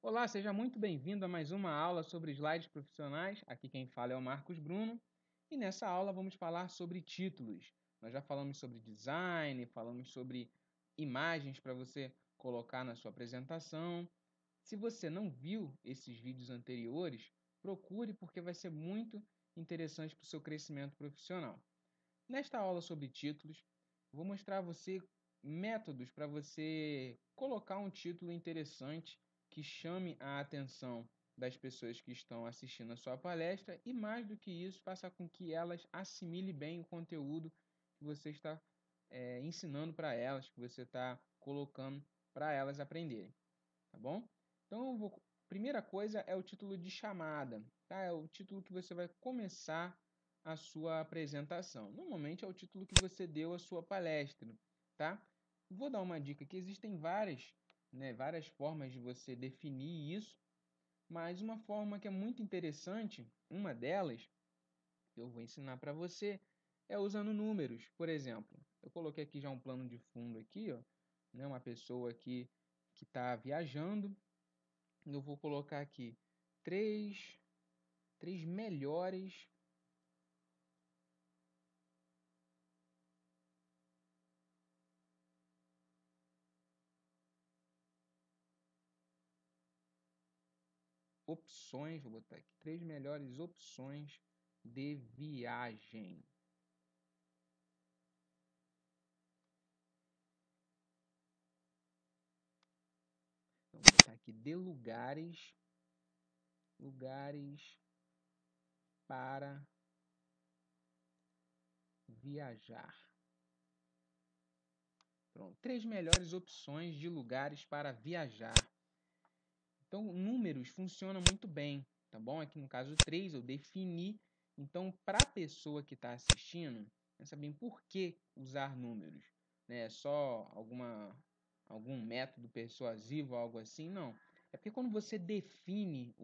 Olá, seja muito bem-vindo a mais uma aula sobre slides profissionais. Aqui quem fala é o Marcos Bruno e nessa aula vamos falar sobre títulos. Nós já falamos sobre design, falamos sobre imagens para você colocar na sua apresentação. Se você não viu esses vídeos anteriores, procure porque vai ser muito interessante para o seu crescimento profissional. Nesta aula sobre títulos, vou mostrar a você métodos para você colocar um título interessante que chame a atenção das pessoas que estão assistindo a sua palestra e, mais do que isso, faça com que elas assimilem bem o conteúdo que você está ensinando para elas, que você está colocando para elas aprenderem, tá bom? Então, primeira coisa é o título de chamada, tá? É o título que você vai começar a sua apresentação. Normalmente é o título que você deu à sua palestra, tá? Vou dar uma dica aqui, existem várias formas de você definir isso, mas uma forma que é muito interessante, uma delas, que eu vou ensinar para você, é usando números. Por exemplo, eu coloquei aqui já um plano de fundo aqui, ó, né, uma pessoa aqui que está viajando. Eu vou colocar aqui três melhores opções, vou botar aqui, três melhores opções de viagem. Então, vou botar aqui de lugares para viajar. Pronto, três melhores opções de lugares para viajar. Então, números funcionam muito bem, tá bom? Aqui no caso 3 eu defini. Então, para a pessoa que está assistindo, é saber por que usar números. Né? É só algum método persuasivo, algo assim? Não. É porque quando você define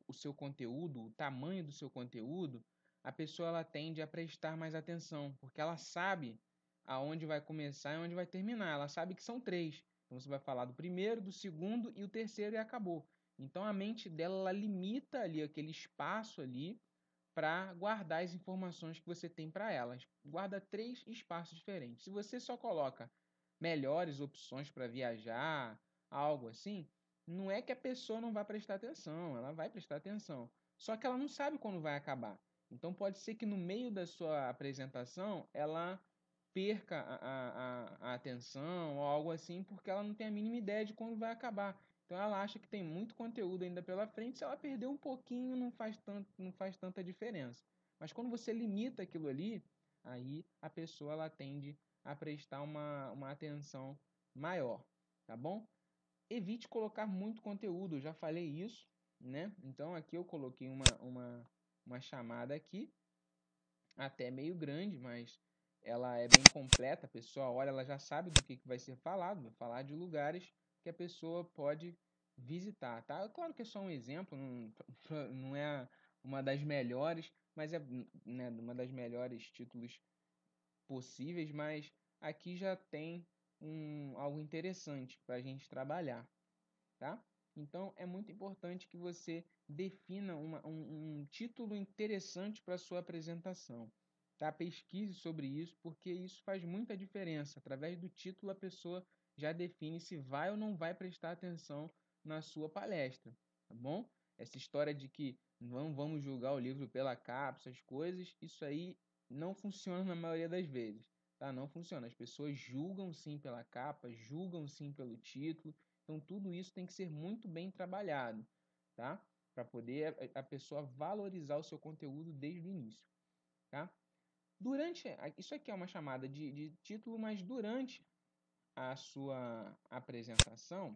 o seu conteúdo, o tamanho do seu conteúdo, a pessoa ela tende a prestar mais atenção, porque ela sabe aonde vai começar e onde vai terminar. Ela sabe que são três. Então você vai falar do primeiro, do segundo e o terceiro e acabou. Então a mente dela ela limita ali aquele espaço ali para guardar as informações que você tem para elas. Guarda três espaços diferentes. Se você só coloca melhores opções para viajar, algo assim, não é que a pessoa não vai prestar atenção, ela vai prestar atenção. Só que ela não sabe quando vai acabar. Então pode ser que no meio da sua apresentação ela perca a atenção ou algo assim, porque ela não tem a mínima ideia de quando vai acabar. Então ela acha que tem muito conteúdo ainda pela frente, se ela perder um pouquinho não faz tanta diferença. Mas quando você limita aquilo ali, aí a pessoa ela tende a prestar uma atenção maior, tá bom? Evite colocar muito conteúdo, eu já falei isso, né? Então aqui eu coloquei uma chamada aqui, até meio grande, mas ela é bem completa. A pessoa olha, ela já sabe do que vai ser falado, vai falar de lugares que a pessoa pode visitar, tá? Claro que é só um exemplo, não é uma das melhores, mas é, né, uma das melhores títulos possíveis, mas aqui já tem algo interessante para a gente trabalhar, tá? Então é muito importante que você defina um título interessante para a sua apresentação. Tá? Pesquise sobre isso, porque isso faz muita diferença. Através do título, a pessoa já define se vai ou não vai prestar atenção na sua palestra. Tá bom? Essa história de que não vamos julgar o livro pela capa, essas coisas, isso aí não funciona na maioria das vezes. Tá? Não funciona. As pessoas julgam sim pela capa, julgam sim pelo título. Então, tudo isso tem que ser muito bem trabalhado, tá? Para poder a pessoa valorizar o seu conteúdo desde o início, tá? Isso aqui é uma chamada de título, mas durante a sua apresentação,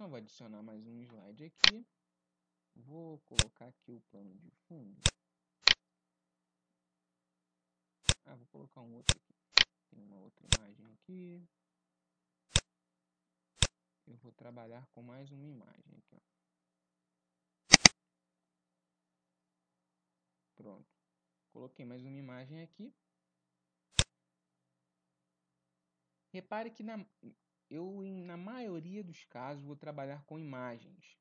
eu vou adicionar mais um slide aqui. Vou colocar aqui o plano de fundo. Vou colocar um outro aqui. Tem uma outra imagem aqui. Eu vou trabalhar com mais uma imagem aqui, ó. Pronto. Coloquei mais uma imagem aqui. Repare que na maioria dos casos, vou trabalhar com imagens,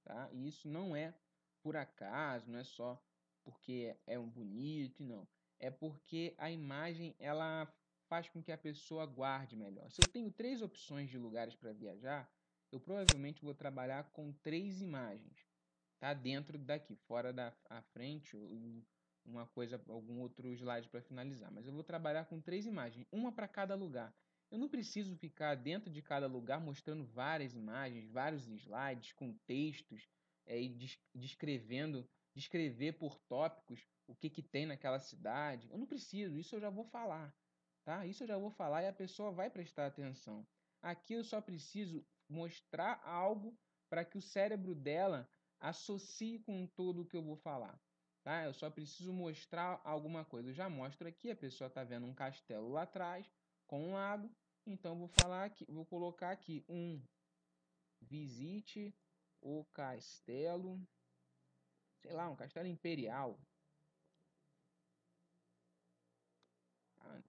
tá? E isso não é por acaso, não é só porque é um bonito, não. É porque a imagem, ela faz com que a pessoa guarde melhor. Se eu tenho 3 opções de lugares para viajar, eu provavelmente vou trabalhar com 3 imagens, tá? Dentro daqui, fora da a frente, ou uma coisa, algum outro slide para finalizar. Mas eu vou trabalhar com 3 imagens, uma para cada lugar. Eu não preciso ficar dentro de cada lugar mostrando várias imagens, vários slides com textos, e descrever por tópicos o que, que tem naquela cidade. Eu não preciso, isso eu já vou falar, tá? Isso eu já vou falar e a pessoa vai prestar atenção. Aqui eu só preciso mostrar algo para que o cérebro dela associe com tudo o que eu vou falar, tá? Eu só preciso mostrar alguma coisa. Eu já mostro aqui, a pessoa está vendo um castelo lá atrás com um lago, então vou falar aqui, vou colocar aqui visite o castelo, sei lá, um castelo imperial. Tá?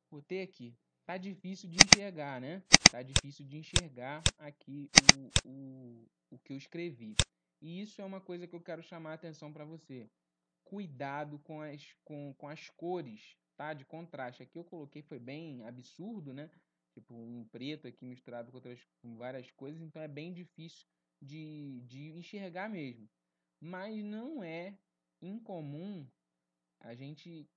Botei aqui. Tá difícil de enxergar, né? Tá difícil de enxergar aqui o que eu escrevi. E isso é uma coisa que eu quero chamar a atenção para você. Cuidado com as cores, tá? De contraste. Aqui eu coloquei, foi bem absurdo, né? Tipo, um preto aqui misturado com várias coisas, então é bem difícil de enxergar mesmo. Mas não é incomum a gente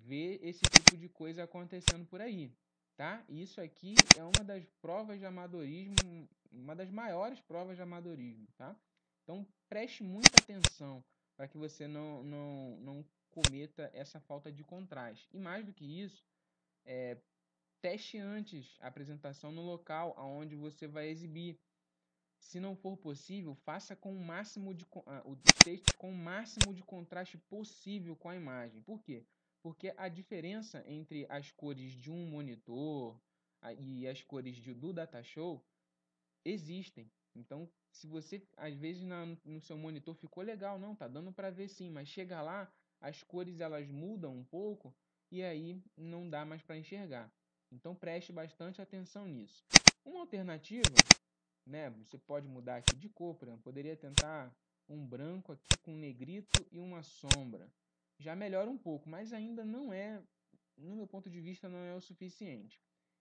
ver esse tipo de coisa acontecendo por aí, tá? Isso aqui é uma das provas de amadorismo, uma das maiores provas de amadorismo, tá? Então preste muita atenção para que você não cometa essa falta de contraste. E mais do que isso, teste antes a apresentação no local aonde você vai exibir. Se não for possível, faça com o máximo os textos com o máximo de contraste possível com a imagem. Por quê? Porque a diferença entre as cores de um monitor e as cores do datashow existem. Então, se você, às vezes, no seu monitor ficou legal, não, tá dando para ver sim, mas chega lá, as cores elas mudam um pouco e aí não dá mais para enxergar. Então, preste bastante atenção nisso. Uma alternativa, né? Você pode mudar aqui de cor, por exemplo. Poderia tentar um branco aqui com um negrito e uma sombra. Já melhora um pouco, mas ainda não é, no meu ponto de vista, não é o suficiente.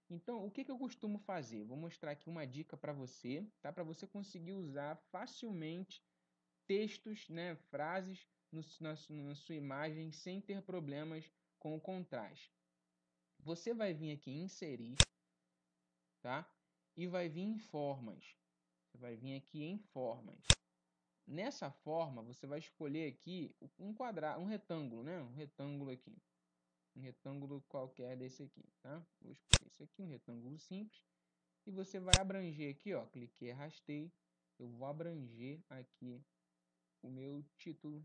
Então, o que que eu costumo fazer? Vou mostrar aqui uma dica para você, tá? Para você conseguir usar facilmente textos, né? Frases na sua imagem sem ter problemas com o contraste. Você vai vir aqui em inserir, tá? E vai vir em formas. Você vai vir aqui em formas. Nessa forma, você vai escolher aqui um quadrado, um retângulo, né? Um retângulo aqui. Um retângulo qualquer desse aqui, tá? Vou escolher esse aqui, um retângulo simples. E você vai abranger aqui, ó. Cliquei, arrastei. Eu vou abranger aqui o meu título.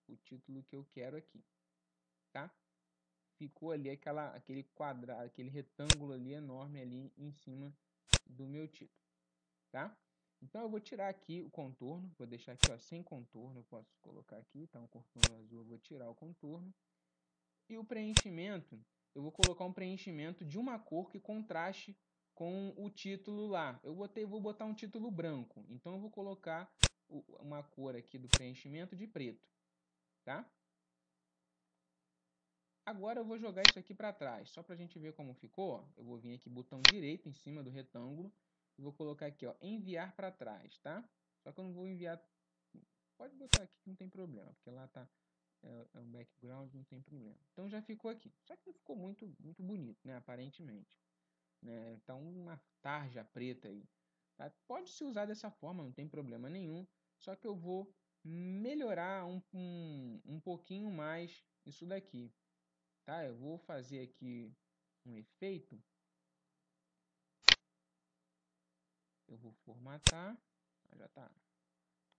O título que eu quero aqui, tá? Ficou ali aquele quadrado, aquele retângulo ali enorme ali em cima do meu título, tá? Então eu vou tirar aqui o contorno, vou deixar aqui ó, sem contorno, eu posso colocar aqui, tá um contorno azul, eu vou tirar o contorno. E o preenchimento, eu vou colocar um preenchimento de uma cor que contraste com o título lá. Vou botar um título branco, então eu vou colocar uma cor aqui do preenchimento de preto, tá? Agora eu vou jogar isso aqui para trás, só para a gente ver como ficou. Eu vou vir aqui, botão direito em cima do retângulo, e vou colocar aqui, ó, enviar para trás, tá? Só que eu não vou enviar, pode botar aqui que não tem problema, porque lá tá é um background, não tem problema. Então já ficou aqui. Só que não ficou muito bonito, né? Aparentemente, né? Tá uma tarja preta aí. Tá? Pode se usar dessa forma, não tem problema nenhum. Só que eu vou melhorar um pouquinho mais isso daqui, tá? Eu vou fazer aqui um efeito. Eu vou formatar. Já tá.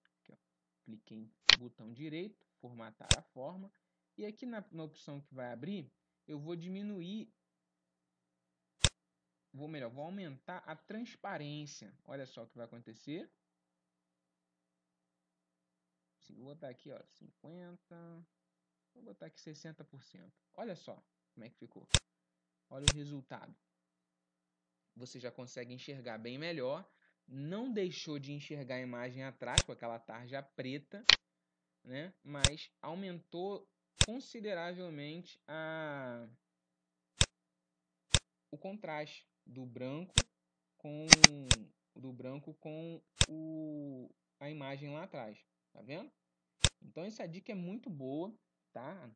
Aqui, ó. Cliquei em botão direito, formatar a forma. E aqui na opção que vai abrir, eu vou diminuir, vou aumentar a transparência. Olha só o que vai acontecer. Vou botar aqui, ó, 50, vou botar aqui 60%. Olha só como é que ficou. Olha o resultado. você já consegue enxergar bem melhor. Não deixou de enxergar a imagem atrás com aquela tarja preta, né? Mas aumentou consideravelmente o contraste do branco com a imagem lá atrás, tá vendo? Então essa dica é muito boa, tá?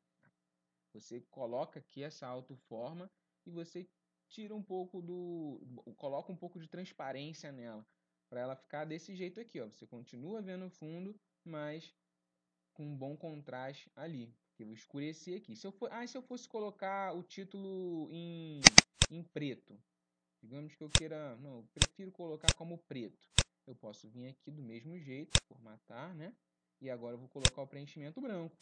Você coloca aqui essa autoforma e você tira um pouco coloca um pouco de transparência nela, para ela ficar desse jeito aqui, ó. Você continua vendo o fundo, mas com um bom contraste ali. Eu vou escurecer aqui. Se eu fosse colocar o título em preto, digamos que eu queira, não, eu prefiro colocar como preto. Eu posso vir aqui do mesmo jeito, formatar, né? E agora eu vou colocar o preenchimento branco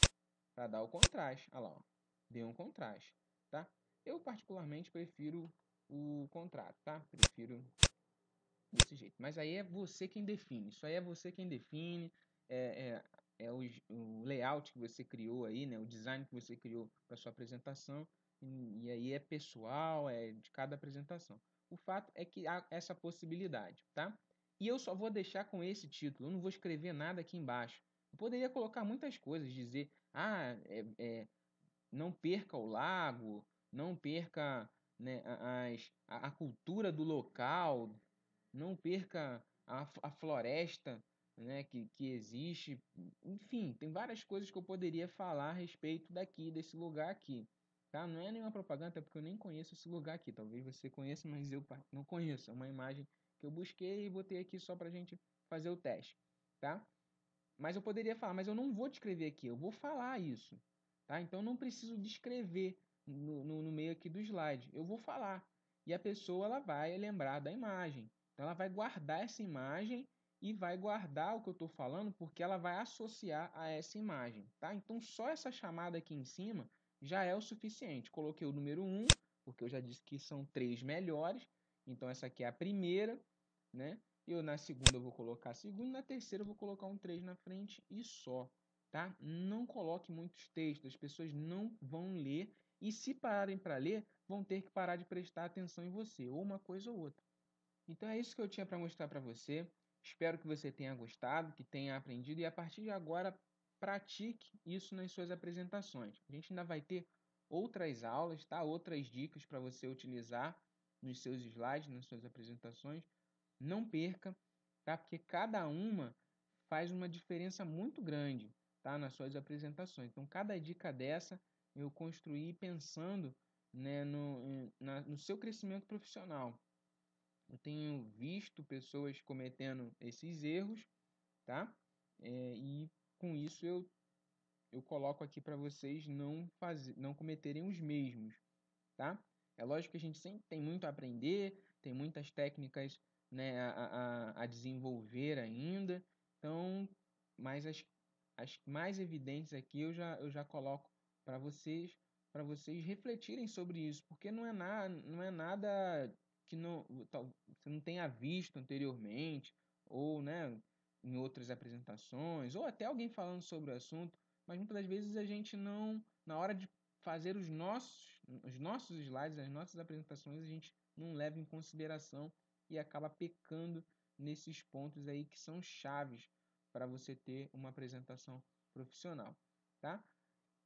para dar o contraste. Olha lá, ó. Deu um contraste, tá? Eu particularmente prefiro o contrato, tá? Prefiro desse jeito. Mas aí é você quem define. Isso aí é você quem define. É, o layout que você criou aí, né? O design que você criou para sua apresentação. E aí é pessoal, é de cada apresentação. O fato é que há essa possibilidade, tá? E eu só vou deixar com esse título. Eu não vou escrever nada aqui embaixo. Eu poderia colocar muitas coisas, dizer, não perca o lago, não perca, né, a cultura do local, não perca a floresta, né, que existe. Enfim, tem várias coisas que eu poderia falar a respeito desse lugar aqui. Tá? Não é nenhuma propaganda, porque eu nem conheço esse lugar aqui. Talvez você conheça, mas eu não conheço. É uma imagem que eu busquei e botei aqui só para a gente fazer o teste. Tá? Mas eu poderia falar, mas eu não vou descrever aqui, eu vou falar isso. Tá? Então eu não preciso descrever no meio aqui do slide. Eu vou falar. E a pessoa ela vai lembrar da imagem. Então ela vai guardar essa imagem e vai guardar o que eu estou falando porque ela vai associar a essa imagem. Tá? Então só essa chamada aqui em cima já é o suficiente. Coloquei o número 1, porque eu já disse que são 3 melhores. Então essa aqui é a primeira, né? Na segunda eu vou colocar a segunda, na terceira eu vou colocar um 3 na frente e só, tá? Não coloque muitos textos, as pessoas não vão ler e se pararem para ler, vão ter que parar de prestar atenção em você, ou uma coisa ou outra. Então é isso que eu tinha para mostrar para você. Espero que você tenha gostado, que tenha aprendido e a partir de agora pratique isso nas suas apresentações. A gente ainda vai ter outras aulas, tá? Outras dicas para você utilizar nos seus slides, nas suas apresentações. Não perca, tá? Porque cada uma faz uma diferença muito grande, tá? Nas suas apresentações. Então, cada dica dessa eu construí pensando, né, no seu crescimento profissional. Eu tenho visto pessoas cometendo esses erros, tá? E com isso eu coloco aqui para vocês não cometerem os mesmos, tá? É lógico que a gente sempre tem muito a aprender, tem muitas técnicas, né, a desenvolver ainda, então, mas as mais evidentes aqui eu já coloco para vocês refletirem sobre isso, porque não é nada que você não tenha visto anteriormente, ou, né, em outras apresentações, ou até alguém falando sobre o assunto, mas muitas das vezes a gente não, na hora de fazer os nossos slides, as nossas apresentações, a gente não leva em consideração e acaba pecando nesses pontos aí que são chaves para você ter uma apresentação profissional, tá?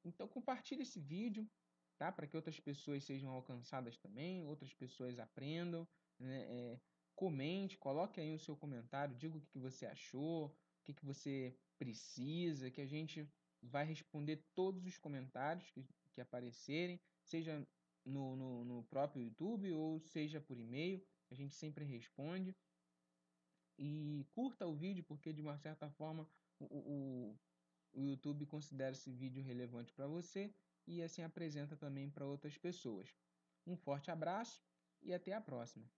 Então compartilhe esse vídeo, tá? Para que outras pessoas sejam alcançadas também, outras pessoas aprendam, né? Comente, coloque aí o seu comentário, diga o que você achou, o que você precisa, que a gente vai responder todos os comentários que aparecerem, seja no próprio YouTube ou seja por e-mail, a gente sempre responde. E curta o vídeo, porque de uma certa forma o YouTube considera esse vídeo relevante para você e assim apresenta também para outras pessoas. Um forte abraço e até a próxima.